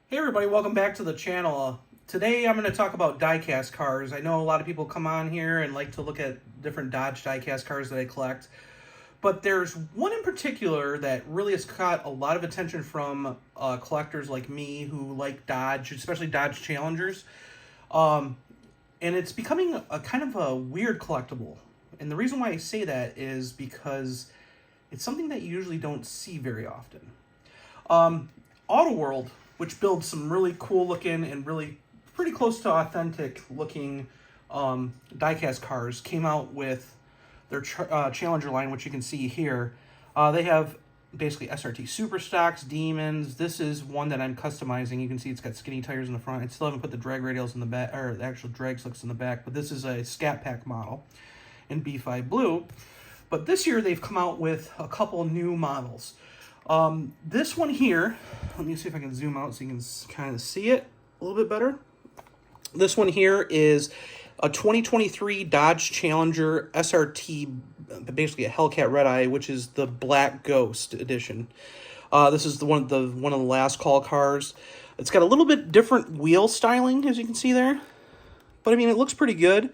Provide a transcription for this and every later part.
Hey everybody, welcome back to the channel. Today I'm going to talk about diecast cars. I know a lot of people come on here and like to look at different Dodge diecast cars that I collect, but there's one in particular that really has caught a lot of attention from collectors like me who like Dodge, especially Dodge Challengers, and it's becoming a kind of a weird collectible. And the reason why I say that is because it's something that you usually don't see very often. Auto World, which builds some really cool looking and really pretty close to authentic looking diecast cars, came out with their Challenger line, which you can see here. They have basically SRT Super Stocks, Demons. This is one that I'm customizing. You can see it's got skinny tires in the front. I still haven't put the drag radials in the back, or the actual drag slicks in the back, but this is a Scat Pack model in B5 Blue. But this year they've come out with a couple new models. This one here, let me see if I can zoom out so you can kind of see it a little bit better. This one here is a 2023 Dodge Challenger SRT, basically a HELLCAT Redeye, which is the Black Ghost edition. This is one of the last call cars. It's got a little bit different wheel styling, as you can see there, but I mean it looks pretty good.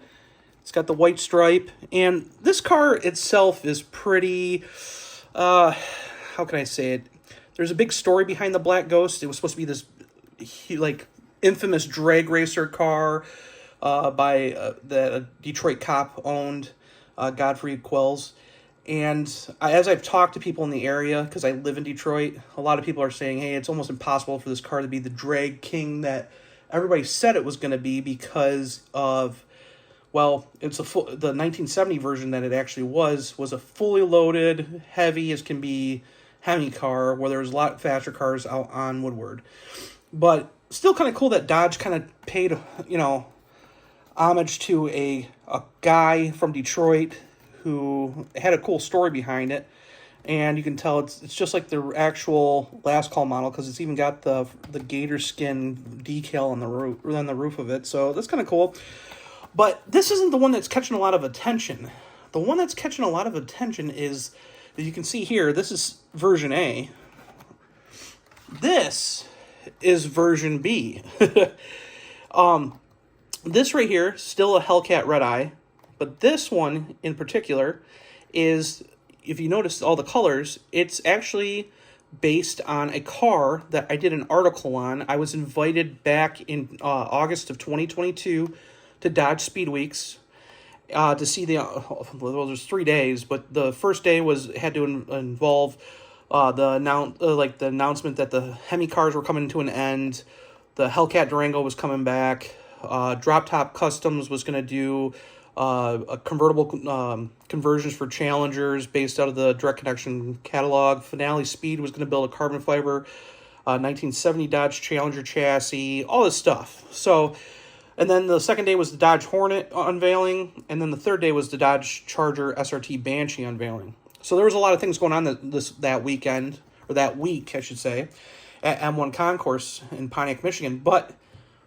It's got the white stripe, and this car itself is pretty. How can I say it? There's a big story behind the Black Ghost. It was supposed to be this like infamous drag racer car by the Detroit cop owned, Godfrey Quells. And as I've talked to people in the area, because I live in Detroit, a lot of people are saying, hey, it's almost impossible for this car to be the drag king that everybody said it was going to be because of, well, it's the 1970 version that it actually was a fully loaded, heavy as can be Hemi car where there was a lot faster cars out on Woodward. But still kind of cool that Dodge kind of paid, homage to a guy from Detroit who had a cool story behind it. And you can tell it's just like the actual last call model because it's even got the gator skin decal on the roof of it. So that's kind of cool. But this isn't the one that's catching a lot of attention. The one that's catching a lot of attention is, as you can see here, this is version A. This is version B. This right here, still a HELLCAT Redeye, but this one in particular is, if you notice all the colors, it's actually based on a car that I did an article on. I was invited back in August of 2022 to Dodge Speed Weeks to see well, there's 3 days, but the first day had to involve the announcement that the Hemi cars were coming to an end. The HELLCAT Durango was coming back. Drop Top Customs was going to do a convertible conversions for Challengers based out of the Direct Connection catalog. Finale Speed was going to build a carbon fiber 1970 Dodge Challenger chassis, all this stuff. So, and then the second day was the Dodge Hornet unveiling, and then the third day was the Dodge Charger SRT Banshee unveiling. So there was a lot of things going on that weekend, or that week, I should say, at M1 Concourse in Pontiac, Michigan. But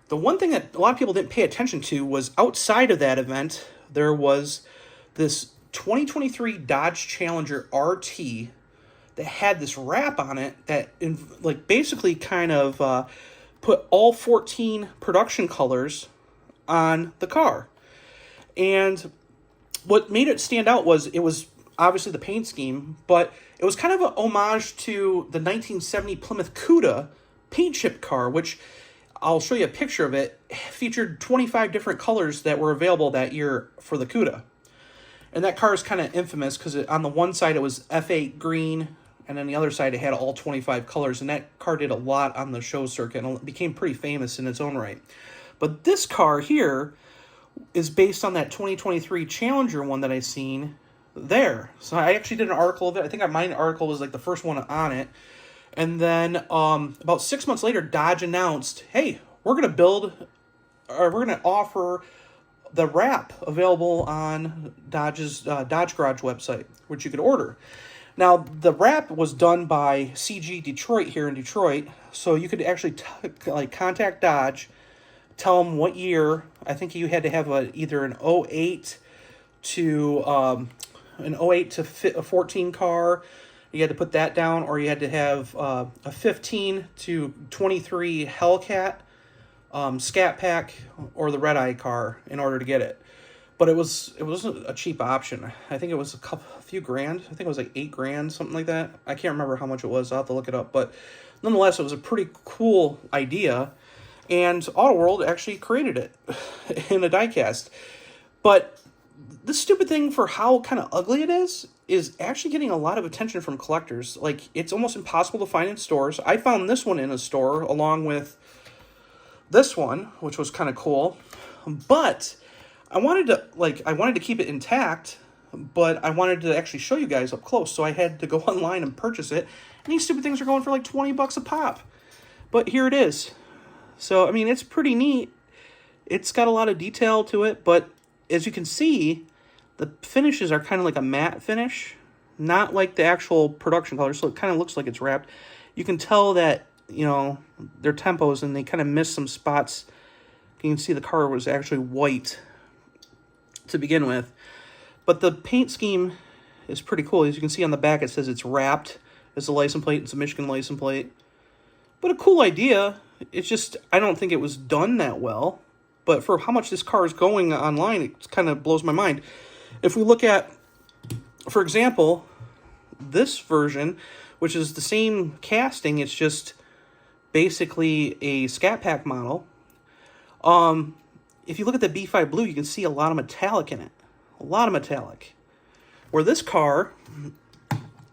the one thing that a lot of people didn't pay attention to was outside of that event, there was this 2023 Dodge Challenger RT that had this wrap on it that basically kind of put all 14 production colors on the car. And what made it stand out was it was obviously the paint scheme, but it was kind of an homage to the 1970 Plymouth Cuda paint chip car, which I'll show you a picture of it. Featured 25 different colors that were available that year for the Cuda. And that car is kind of infamous because on the one side it was F8 green, and on the other side it had all 25 colors, and that car did a lot on the show circuit and became pretty famous in its own right. But this car here is based on that 2023 Challenger one that I seen there. So I actually did an article of it. I think my article was like the first one on it. And then about 6 months later, Dodge announced, hey, we're going to offer the wrap available on Dodge's Dodge Garage website, which you could order. Now, the wrap was done by CG Detroit here in Detroit, so you could actually contact Dodge, tell them what year. I think you had to have either an 08 to 14 car, You had to put that down, or you had to have a 15 to 23 HELLCAT Scat Pack or the Redeye car in order to get it. But it wasn't a cheap option. I think it was a few grand. I think it was like $8 grand, something like that. I can't remember how much it was. I'll have to look it up. But nonetheless, it was a pretty cool idea. And Autoworld actually created it in a diecast. But this stupid thing, for how kind of ugly it is actually getting a lot of attention from collectors. Like, it's almost impossible to find in stores. I found this one in a store along with this one, which was kind of cool. But I wanted to keep it intact, but I wanted to actually show you guys up close. So I had to go online and purchase it. And these stupid things are going for like 20 bucks a pop. But here it is. So, I mean, it's pretty neat. It's got a lot of detail to it, but as you can see, the finishes are kind of like a matte finish, not like the actual production color, so it kind of looks like it's wrapped. You can tell that, you know, they're tempos and they kind of missed some spots. You can see the car was actually white to begin with. But the paint scheme is pretty cool. As you can see on the back, it says it's wrapped. It's a license plate. It's a Michigan license plate. But a cool idea. It's just, I don't think it was done that well. But for how much this car is going online, it kind of blows my mind. If we look at, for example, this version, which is the same casting, it's just basically a Scat Pack model. If you look at the B5 Blue, you can see a lot of metallic in it. A lot of metallic. Where this car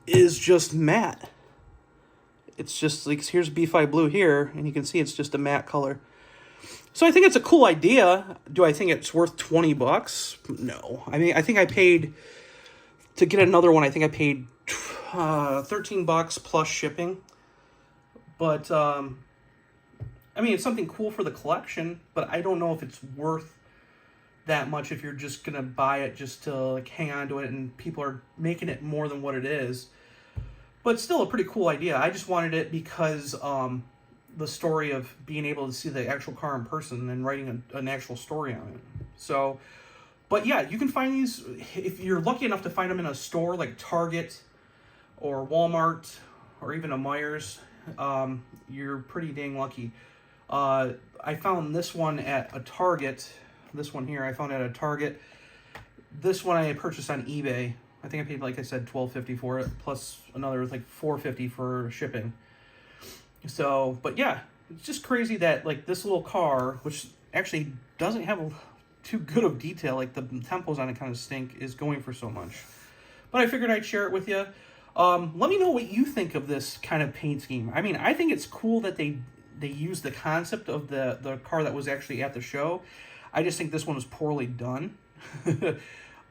is just matte. It's just like, here's B5 Blue here, and you can see it's just a matte color. So I think it's a cool idea. Do I think it's worth 20 bucks? No. I mean, I think I paid, to get another one, I think I paid 13 bucks plus shipping. But, I mean, it's something cool for the collection, but I don't know if it's worth that much if you're just going to buy it just to like hang on to it, and people are making it more than what it is. But still a pretty cool idea. I just wanted it because the story of being able to see the actual car in person and writing an actual story on it. So, but yeah, you can find these, if you're lucky enough to find them in a store like Target or Walmart or even a Myers, you're pretty dang lucky. I found this one at a Target. This one here I found at a Target. This one I purchased on eBay. I think I paid, like I said, $12.50 for it, plus another like $4.50 for shipping. So, but yeah, it's just crazy that like this little car, which actually doesn't have too good of detail, like the tempos on it kind of stink, is going for so much. But I figured I'd share it with you. Let me know what you think of this kind of paint scheme. I mean, I think it's cool that they use the concept of the car that was actually at the show. I just think this one was poorly done.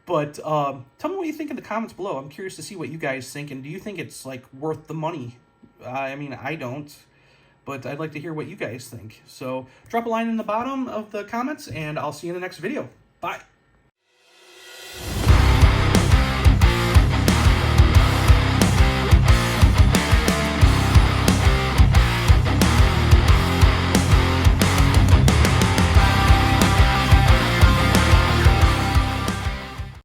But tell me what you think in the comments below. I'm curious to see what you guys think, and do you think it's like worth the money? I mean, I don't, but I'd like to hear what you guys think. So drop a line in the bottom of the comments, and I'll see you in the next video. Bye.